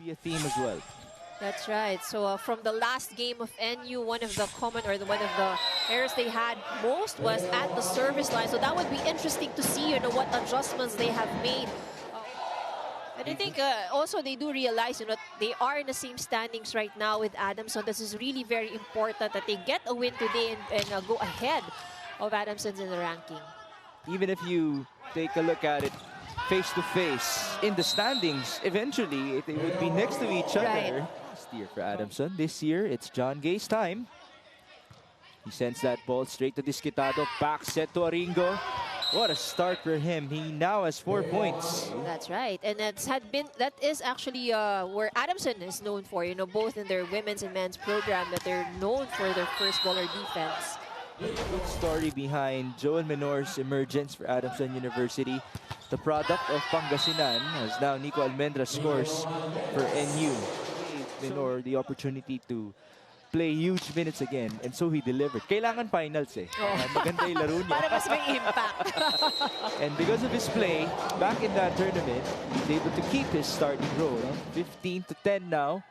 be a theme as well. That's right. So from the last game of NU, one of the one of the errors they had most was at the service line. So that would be interesting to see, you know, what adjustments they have made. And I think also they do realize, you know, they are in the same standings right now with Adamson. This is really very important that they get a win today and go ahead of Adamson's in the ranking. Even if you take a look at it face to face in the standings, eventually they would be next to each other. Right. Last year for Adamson. This year, it's John Gay's time. He sends that ball straight to Disquitado. Back set to Aringo. What a start for him. He now has 4 points. That's right. And that is actually where Adamson is known for, you know, both in their women's and men's program, that they're known for their first baller defense. Good story behind Joel Menor's emergence for Adamson University. The product of Pangasinan, as now Nico Almendra scores for NU. Menor the opportunity to play huge minutes again, and so he delivered. Kailangan finals eh. Maganda yung laro niya. Para mas may impact. And because of his play, back in that tournament, he's able to keep his starting role. 15-10 now.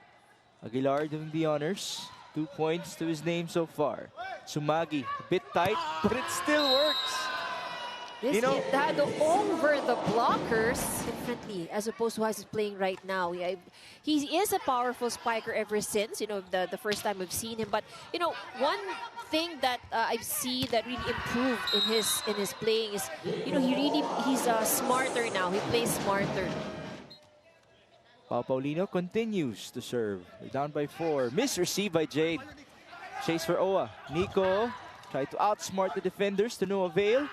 Aguilar doing the honors. 2 points to his name so far. Sumagi, a bit tight, but it still works. This Disquitado over the blockers differently as opposed to how he's playing right now. He is a powerful spiker ever since, you know, the first time we've seen him. But, you know, one thing that I've seen that really improved in his playing is, you know, he's smarter now. He plays smarter. Pao Paulino continues to serve. They're down by 4. Misreceived by Jade. Chase for Oa. Nico tried to outsmart the defenders to no avail.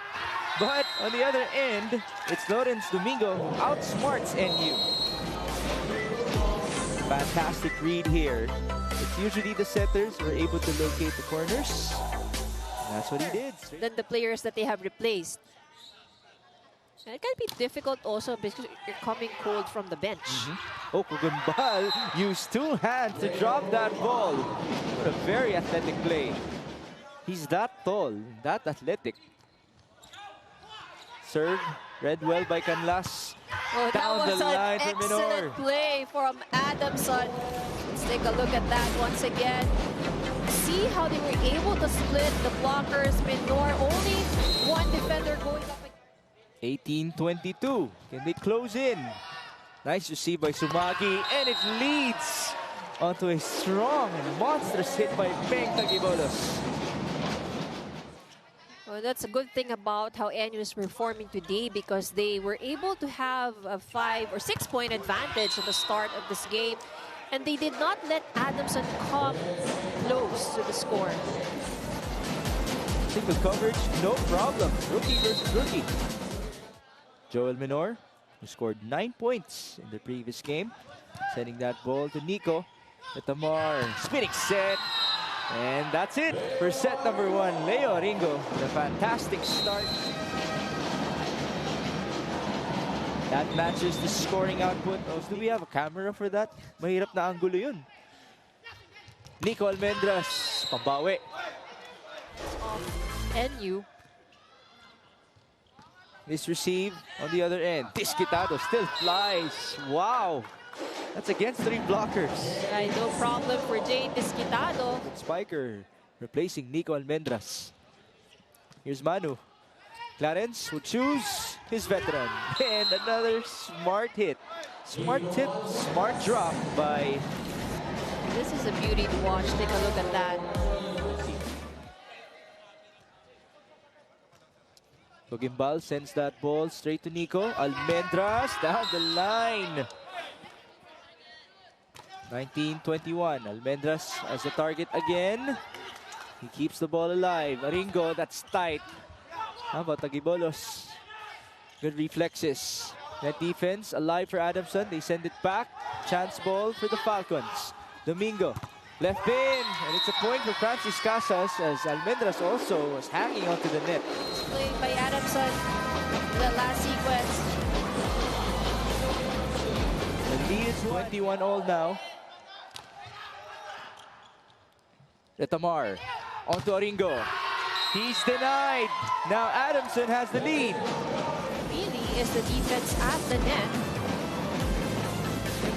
But on the other end, it's Lawrence Domingo who outsmarts NU. Fantastic read here. It's usually the setters who are able to locate the corners. And that's what he did. Then the players that they have replaced. And it can be difficult also because you're coming cold from the bench. Oh, Kugunbal used 2 hands to drop that ball. What a very athletic play. He's that tall, that athletic. Serve, read well by Canlas. Oh, down that was the line an for Menor. excellent play from Adamson. Let's take a look at that once again. See how they were able to split the blockers. Menor, only one defender going up. 18-22. Can they close in? Nice receive by Sumagi, and it leads onto a strong and monstrous hit by Peng Tagibolos. Well, that's a good thing about how NU is performing today, because they were able to have a 5 or 6 point advantage at the start of this game, and they did not let Adamson come close to the score. Single coverage, no problem. Rookie versus rookie. Joel Menor, who scored 9 points in the previous game, sending that ball to Nico. Tamar, spinning set. And that's it for set number 1. Leo Aringo with a fantastic start. That matches the scoring output. Do we have a camera for that? Mahirap na angulo yun. Nico Almendras, pambawi. NU. This receive on the other end. Disquitado still flies. Wow. That's against 3 blockers. Right, no problem for Jade Disquitado. Spiker replacing Nico Almendras. Here's Manu. Clarence will choose his veteran. And another smart hit. Smart tip, smart drop by... This is a beauty to watch. Take a look at that. Cogimbal sends that ball straight to Nico. Almendras down the line. 19-21. Almendras as the target again. He keeps the ball alive. Aringo, that's tight. How about Tagibolos? Good reflexes. That defense alive for Adamson. They send it back. Chance ball for the Falcons. Domingo. Left in. And it's a point for Francis Casas as Almendras also was hanging onto the net. Played by Adamson in the last sequence. The lead is 21 all now. Tamar onto Aringo. He's denied. Now Adamson has the lead. Really is the defense at the net.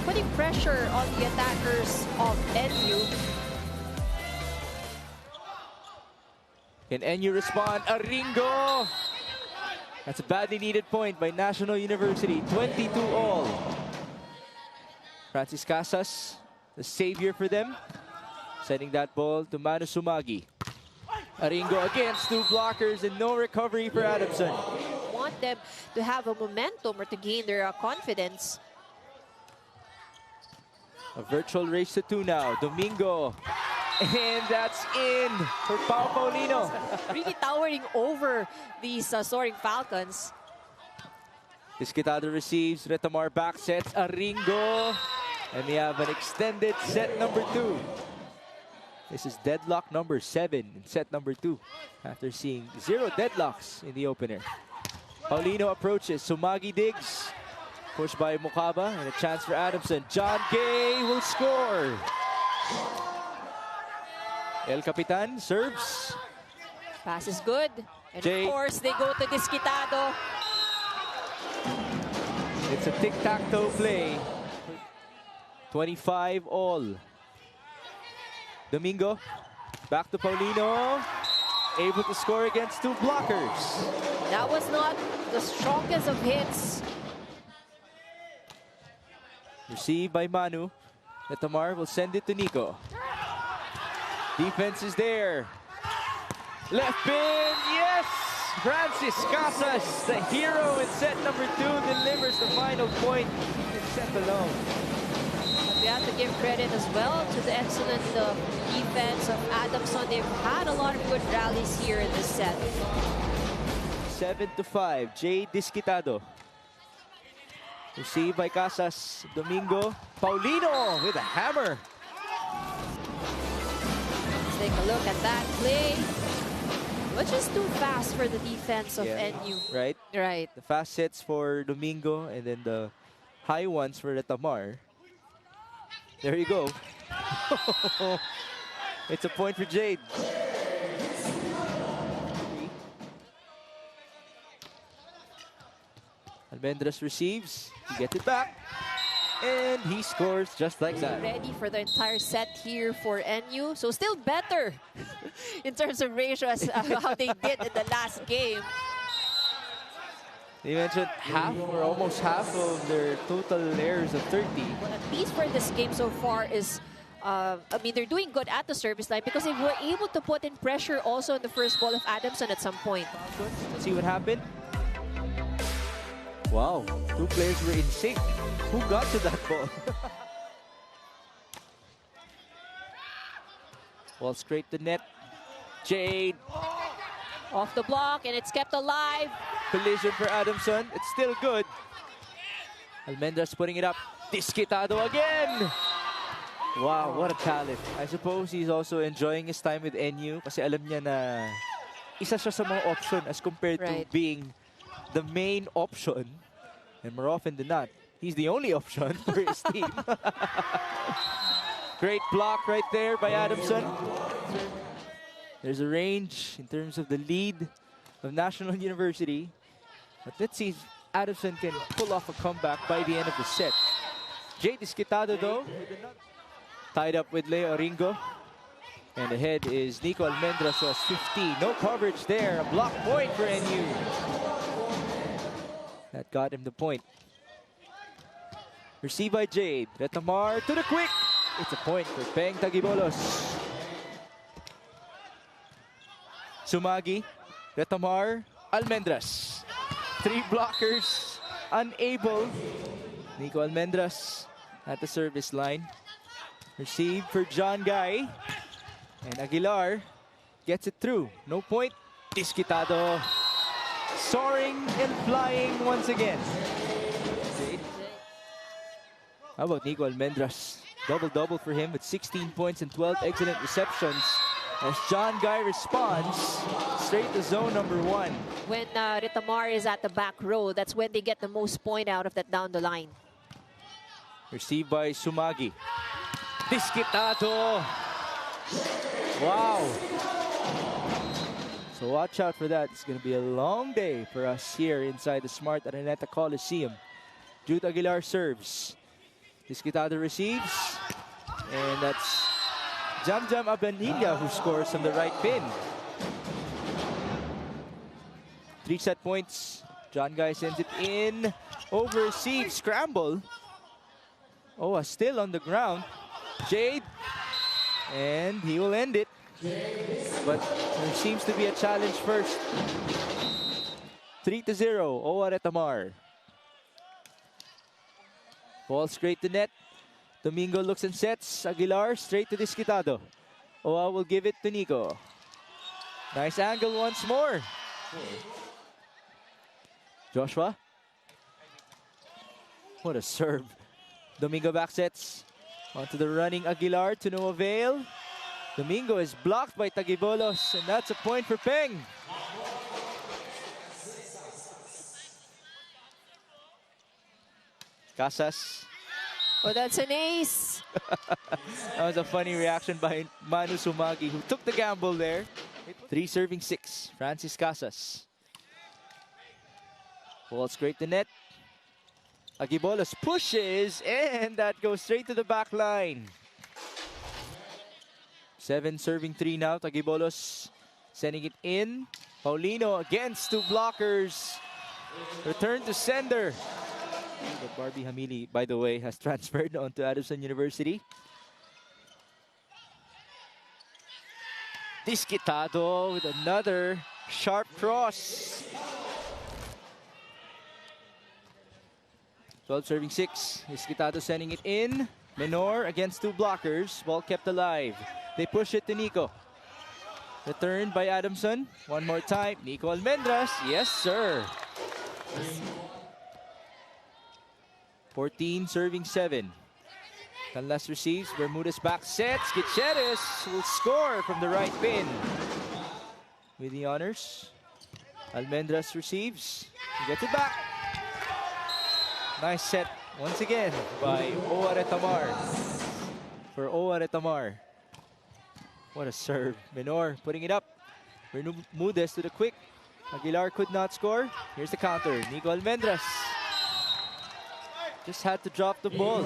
putting pressure on the attackers of NU. Can NU respond? Aringo! That's a badly needed point by National University. 22 all. Francis Casas, the savior for them. Sending that ball to Manu Sumagi. Aringo against two blockers and no recovery for Adamson. Want them to have a momentum or to gain their confidence. A virtual race to two now. Domingo. And that's in for Pao Paulino. Really towering over these Soaring Falcons. Disquitado receives. Retamar back sets. Aringo. And we have an extended set number 2. This is deadlock number 7 in set number 2. After seeing 0 deadlocks in the opener. Paulino approaches. Sumagi digs. Pushed by Mukaba. And a chance for Adamson. John Gay will score. El Capitan serves. Pass is good. And Jay. of course, they go to Disquitado. It's a tic-tac-toe play. 25 all. Domingo. Back to Paulino. Able to score against two blockers. That was not the strongest of hits. Received by Manu. Netamar will send it to Nico. Defense is there. Left pin, yes! Francis Casas, the hero in set number 2, delivers the final point in set alone. But we have to give credit as well to the excellent defense of Adamson. They've had a lot of good rallies here in this set. 7-5, Jay Disquitado. Received by Casas. Domingo. Paulino with a hammer. Let's take a look at that play. Which is too fast for the defense of NU. Right? Right. The fast hits for Domingo and then the high ones for Retamar. There you go. It's a point for Jade. Almendras receives. He gets it back. And he scores just like that. Ready for the entire set here for NU. So still better in terms of ratio as how they did in the last game. They mentioned half or almost half of their total errors of 30. Well, at least for this game so far is, I mean, they're doing good at the service line because they were able to put in pressure also in the first ball of Adamson at some point. Let's see what happened. Wow, two players were in sync. Who got to that ball? Ball straight to net. Jade. Off the block, and it's kept alive. Collision for Adamson. It's still good. Almendras putting it up. Disquitado again. Wow, what a talent. I suppose he's also enjoying his time with NU kasi alam niya na isa siya sa mga option as compared to being the main option. And more often than not, he's the only option for his team. Great block right there by Adamson. There's a range in terms of the lead of National University. But let's see if Adamson can pull off a comeback by the end of the set. Jay Disquitado, though, tied up with Leo Aringo. And ahead is Nico Almendras, so 15. No coverage there. A block point for NU. That got him the point. Received by Jade. Retamar to the quick. It's a point for Peng Tagibolos. Sumagi. Retamar. Almendras. 3 blockers. Unable. Nico Almendras at the service line. Received for John Guy. And Aguilar gets it through. No point. Disquitado. Soaring and flying once again. How about Nico Almendras? Double-double for him with 16 points and 12 excellent receptions. As John Guy responds straight to zone number 1. When Retamar is at the back row, that's when they get the most point out of that down the line. Received by Sumagi. Disquitado. Wow. So watch out for that. It's going to be a long day for us here inside the Smart Araneta Coliseum. Jude Aguilar serves. Disquitado receives. And that's Jam Abanilla who scores from the right pin. 3 set points. John Guy sends it in. Over receive. Scramble. Owa still on the ground. Jade. And he will end it. But there seems to be a challenge first. 3-0. Owa Retamar. Ball straight to net. Domingo looks and sets. Aguilar straight to Disquitado. Owa will give it to Nico. Nice angle once more. Joshua. What a serve. Domingo back sets. Onto the running Aguilar to no avail. Domingo is blocked by Tagibolos, and that's a point for Peng. Casas. Oh, that's an ace. That was a funny reaction by Manu Sumagi, who took the gamble there. 3 serving 6. Francis Casas. Ball straight to net. Agibolos pushes, and that goes straight to the back line. 7 serving 3 now. Tagibolos sending it in. Paulino against 2 blockers. Return to sender. But Barbie Hamili, by the way, has transferred on to Adamson University. Disquitado with another sharp cross. 12 serving 6. Disquitado sending it in. Menor against 2 blockers. Ball kept alive. They push it to Nico. Returned by Adamson. One more time. Nico Almendras. Yes, sir. 14 serving 7. Canlas receives. Bermudez back sets. Gutierrez will score from the right pin. With the honors. Almendras receives. He gets it back. Nice set once again by Owa Retamar. For Owa Retamar. What a serve. Menor putting it up. Bermudez to the quick. Aguilar could not score. Here's the counter. Nico Almendras. Just had to drop the ball.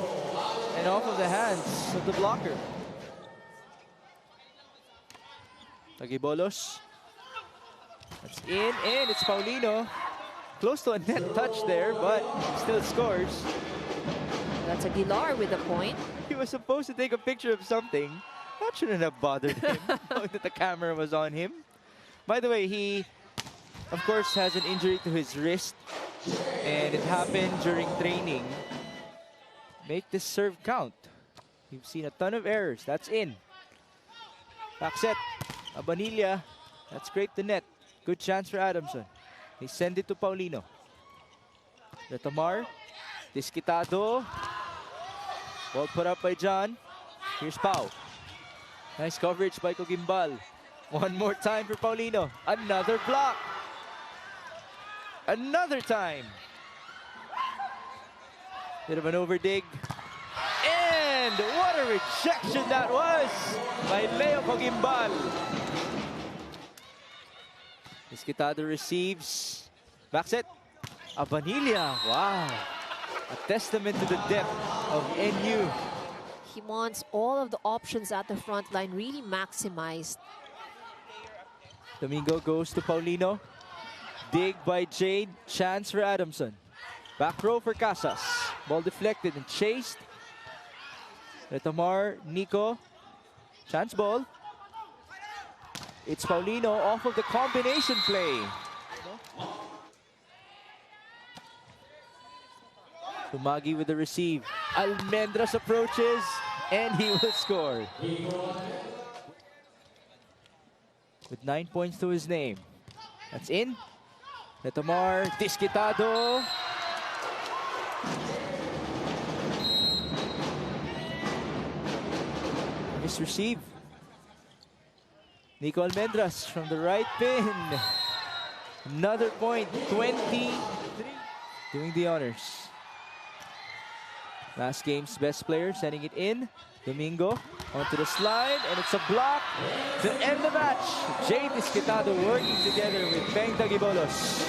And off of the hands of the blocker. Tagibolos. That's in, and it's Paulino. Close to a net touch there, but still scores. That's Aguilar with a point. He was supposed to take a picture of something. That shouldn't have bothered him, knowing that the camera was on him. By the way, he, of course, has an injury to his wrist. And it happened during training. Make this serve count. You've seen a ton of errors. That's in. Back set. Abanilla. That's scraped the net. Good chance for Adamson. They send it to Paulino. Retamar. Disquitado. Ball put up by John. Here's Pau. Nice coverage by Cogimbal. One more time for Paulino. Another block. Another time. Bit of an overdig. And what a rejection that was by Leo Cogimbal. Disquitado receives. Back set. Abanilla. Wow. A testament to the depth of NU. He wants all of the options at the front line really maximized. Domingo goes to Paulino. Dig by Jade. Chance for Adamson. Back row for Casas. Ball deflected and chased. Retamar, Nico. Chance ball. It's Paulino off of the combination play. Sumagi with the receive. Almendras approaches and he will score. With 9 points to his name. That's in. Retamar, Disquitado. Misreceive. Nico Almendras from the right pin. Another point. 23. Doing the honors. Last game's best player sending it in. Domingo onto the slide, and it's a block to end the match. Jade Disquitado working together with Peng Tagibolos.